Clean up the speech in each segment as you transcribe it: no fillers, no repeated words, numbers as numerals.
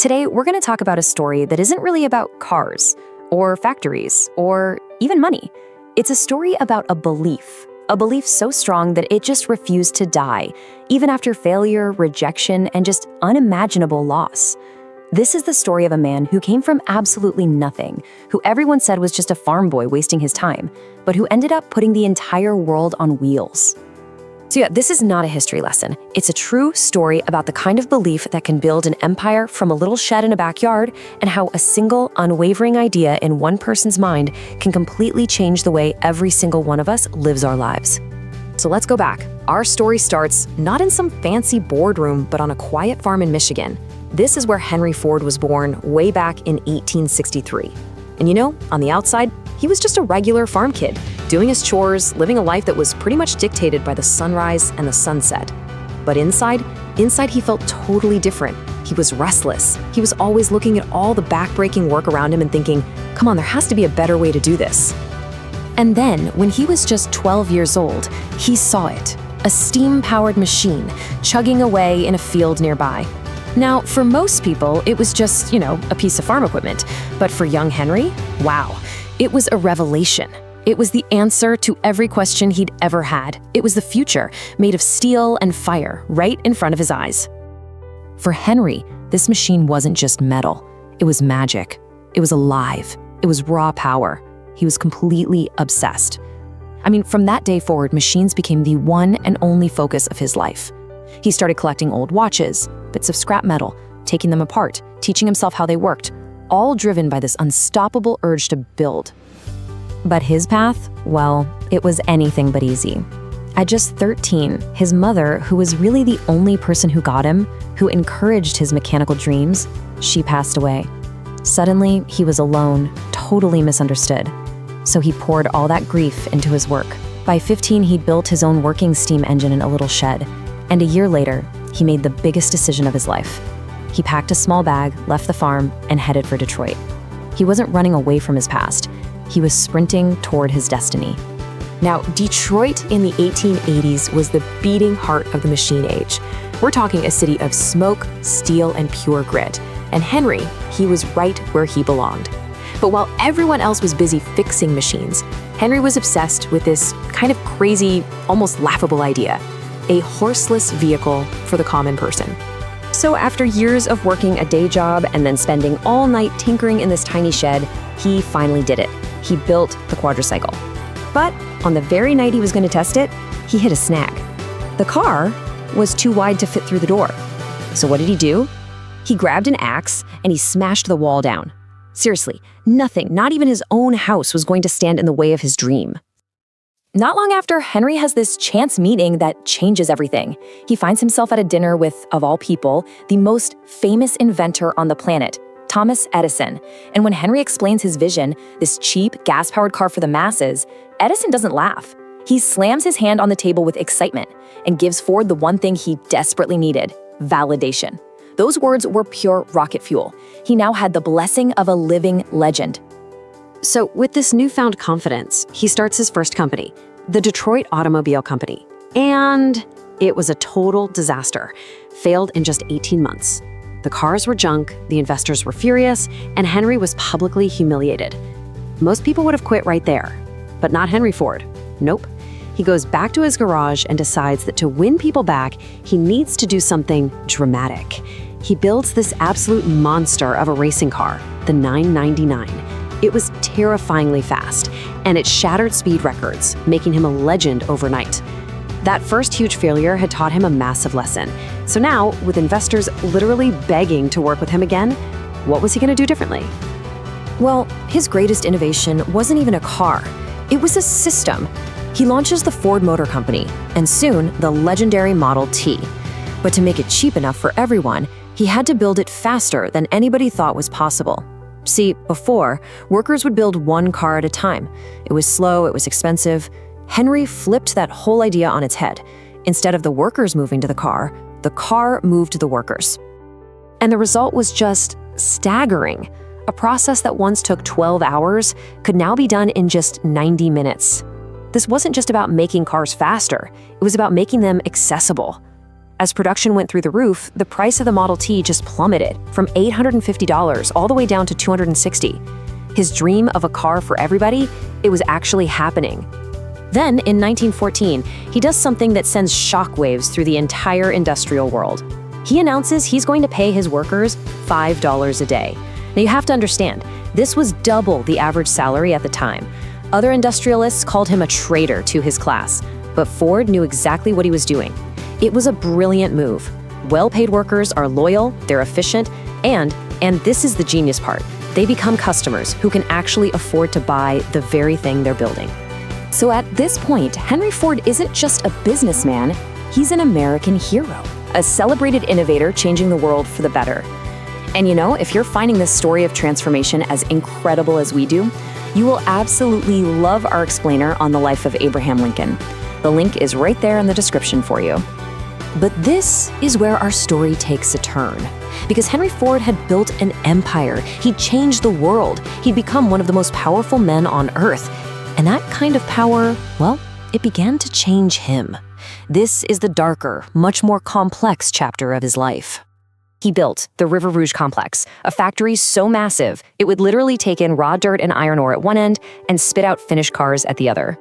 Today, we're going to talk about a story that isn't really about cars, or factories, or even money. It's a story about a belief so strong that it just refused to die, even after failure, rejection, and just unimaginable loss. This is the story of a man who came from absolutely nothing, who everyone said was just a farm boy wasting his time, but who ended up putting the entire world on wheels. So yeah, this is not a history lesson. It's a true story about the kind of belief that can build an empire from a little shed in a backyard, and how a single, unwavering idea in one person's mind can completely change the way every single one of us lives our lives. So let's go back. Our story starts not in some fancy boardroom, but on a quiet farm in Michigan. This is where Henry Ford was born way back in 1863. And you know, on the outside, he was just a regular farm kid, doing his chores, living a life that was pretty much dictated by the sunrise and the sunset. But inside he felt totally different. He was restless. He was always looking at all the backbreaking work around him and thinking, come on, there has to be a better way to do this. And then, when he was just 12 years old, he saw it, a steam-powered machine chugging away in a field nearby. Now, for most people, it was just, a piece of farm equipment. But for young Henry, wow, it was a revelation. It was the answer to every question he'd ever had. It was the future, made of steel and fire, right in front of his eyes. For Henry, this machine wasn't just metal. It was magic. It was alive. It was raw power. He was completely obsessed. From that day forward, machines became the one and only focus of his life. He started collecting old watches, bits of scrap metal, taking them apart, teaching himself how they worked, all driven by this unstoppable urge to build. But his path, well, it was anything but easy. At just 13, his mother, who was really the only person who got him, who encouraged his mechanical dreams, she passed away. Suddenly, he was alone, totally misunderstood. So he poured all that grief into his work. By 15, he'd built his own working steam engine in a little shed. And a year later, he made the biggest decision of his life. He packed a small bag, left the farm, and headed for Detroit. He wasn't running away from his past. He was sprinting toward his destiny. Now, Detroit in the 1880s was the beating heart of the machine age. We're talking a city of smoke, steel, and pure grit. And Henry, he was right where he belonged. But while everyone else was busy fixing machines, Henry was obsessed with this kind of crazy, almost laughable idea: a horseless vehicle for the common person. So after years of working a day job and then spending all night tinkering in this tiny shed, he finally did it. He built the quadricycle. But on the very night he was going to test it, he hit a snag. The car was too wide to fit through the door. So what did he do? He grabbed an axe and he smashed the wall down. Seriously, nothing, not even his own house, was going to stand in the way of his dream. Not long after, Henry has this chance meeting that changes everything. He finds himself at a dinner with, of all people, the most famous inventor on the planet, Thomas Edison. And when Henry explains his vision, this cheap, gas-powered car for the masses, Edison doesn't laugh. He slams his hand on the table with excitement and gives Ford the one thing he desperately needed: validation. Those words were pure rocket fuel. He now had the blessing of a living legend. So with this newfound confidence, he starts his first company, the Detroit Automobile Company. And it was a total disaster. Failed in just 18 months. The cars were junk, the investors were furious, and Henry was publicly humiliated. Most people would have quit right there, but not Henry Ford. Nope. He goes back to his garage and decides that to win people back, he needs to do something dramatic. He builds this absolute monster of a racing car, the 999. It was terrifyingly fast, and it shattered speed records, making him a legend overnight. That first huge failure had taught him a massive lesson. So now, with investors literally begging to work with him again, what was he going to do differently? Well, his greatest innovation wasn't even a car. It was a system. He launches the Ford Motor Company, and soon the legendary Model T. But to make it cheap enough for everyone, he had to build it faster than anybody thought was possible. See, before, workers would build one car at a time. It was slow, it was expensive. Henry flipped that whole idea on its head. Instead of the workers moving to the car moved the workers. And the result was just staggering. A process that once took 12 hours could now be done in just 90 minutes. This wasn't just about making cars faster, it was about making them accessible. As production went through the roof, the price of the Model T just plummeted from $850 all the way down to $260. His dream of a car for everybody, it was actually happening. Then, in 1914, he does something that sends shockwaves through the entire industrial world. He announces he's going to pay his workers $5 a day. Now you have to understand, this was double the average salary at the time. Other industrialists called him a traitor to his class, but Ford knew exactly what he was doing. It was a brilliant move. Well-paid workers are loyal, they're efficient, and this is the genius part, they become customers who can actually afford to buy the very thing they're building. So at this point, Henry Ford isn't just a businessman, he's an American hero, a celebrated innovator changing the world for the better. And you know, if you're finding this story of transformation as incredible as we do, you will absolutely love our explainer on the life of Abraham Lincoln. The link is right there in the description for you. But this is where our story takes a turn. Because Henry Ford had built an empire. He'd changed the world. He'd become one of the most powerful men on earth. And that kind of power, well, it began to change him. This is the darker, much more complex chapter of his life. He built the River Rouge complex, a factory so massive it would literally take in raw dirt and iron ore at one end and spit out finished cars at the other.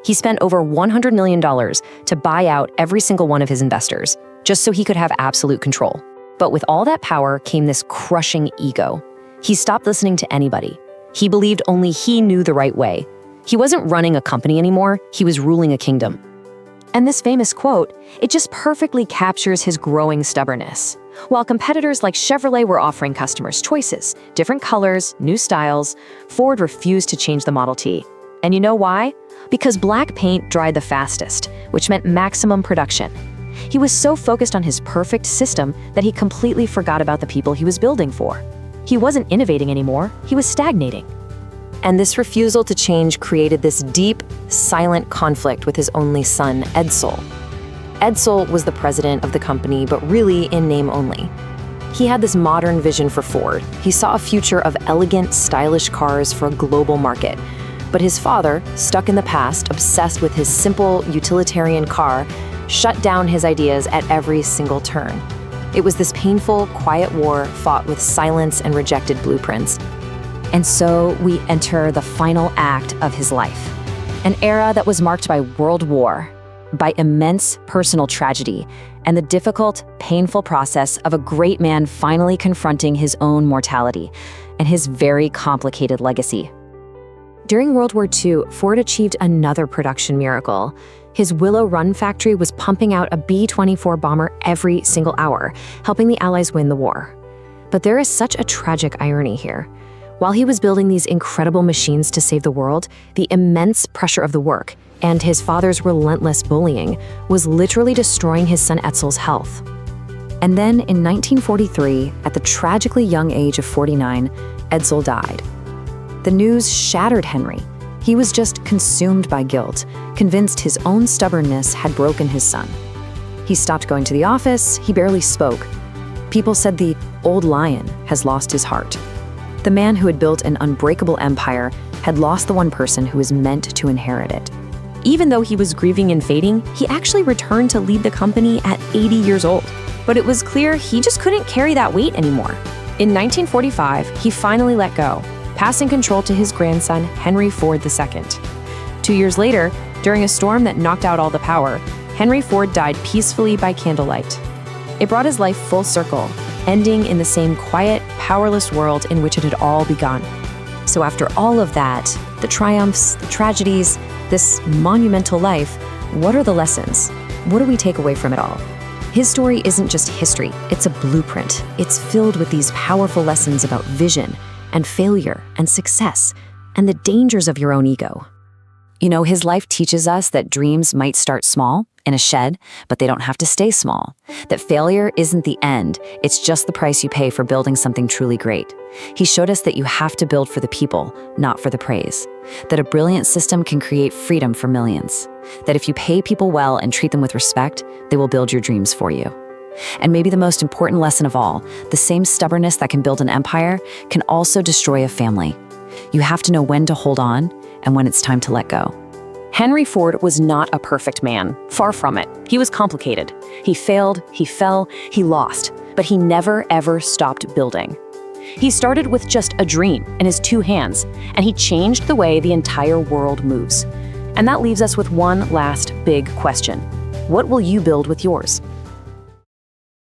He spent over $100 million to buy out every single one of his investors, just so he could have absolute control. But with all that power came this crushing ego. He stopped listening to anybody. He believed only he knew the right way. He wasn't running a company anymore, he was ruling a kingdom. And this famous quote, it just perfectly captures his growing stubbornness. While competitors like Chevrolet were offering customers choices, different colors, new styles, Ford refused to change the Model T. And you know why? Because black paint dried the fastest, which meant maximum production. He was so focused on his perfect system that he completely forgot about the people he was building for. He wasn't innovating anymore, he was stagnating. And this refusal to change created this deep, silent conflict with his only son, Edsel. Edsel was the president of the company, but really in name only. He had this modern vision for Ford. He saw a future of elegant, stylish cars for a global market. But his father, stuck in the past, obsessed with his simple, utilitarian car, shut down his ideas at every single turn. It was this painful, quiet war fought with silence and rejected blueprints. And so we enter the final act of his life, an era that was marked by World War, by immense personal tragedy, and the difficult, painful process of a great man finally confronting his own mortality and his very complicated legacy. During World War II, Ford achieved another production miracle. His Willow Run factory was pumping out a B-24 bomber every single hour, helping the Allies win the war. But there is such a tragic irony here. While he was building these incredible machines to save the world, the immense pressure of the work and his father's relentless bullying was literally destroying his son Edsel's health. And then in 1943, at the tragically young age of 49, Edsel died. The news shattered Henry. He was just consumed by guilt, convinced his own stubbornness had broken his son. He stopped going to the office, he barely spoke. People said the old lion has lost his heart. The man who had built an unbreakable empire had lost the one person who was meant to inherit it. Even though he was grieving and fading, he actually returned to lead the company at 80 years old. But it was clear he just couldn't carry that weight anymore. In 1945, he finally let go, passing control to his grandson, Henry Ford II. 2 years later, during a storm that knocked out all the power, Henry Ford died peacefully by candlelight. It brought his life full circle, ending in the same quiet, powerless world in which it had all begun. So after all of that, the triumphs, the tragedies, this monumental life, what are the lessons? What do we take away from it all? His story isn't just history, it's a blueprint. It's filled with these powerful lessons about vision and failure and success and the dangers of your own ego. You know, his life teaches us that dreams might start small, in a shed, but they don't have to stay small. That failure isn't the end, it's just the price you pay for building something truly great. He showed us that you have to build for the people, not for the praise. That a brilliant system can create freedom for millions. That if you pay people well and treat them with respect, they will build your dreams for you. And maybe the most important lesson of all, the same stubbornness that can build an empire can also destroy a family. You have to know when to hold on and when it's time to let go. Henry Ford was not a perfect man. Far from it. He was complicated. He failed, he fell, he lost, but he never ever stopped building. He started with just a dream in his two hands, and he changed the way the entire world moves. And that leaves us with one last big question. What will you build with yours?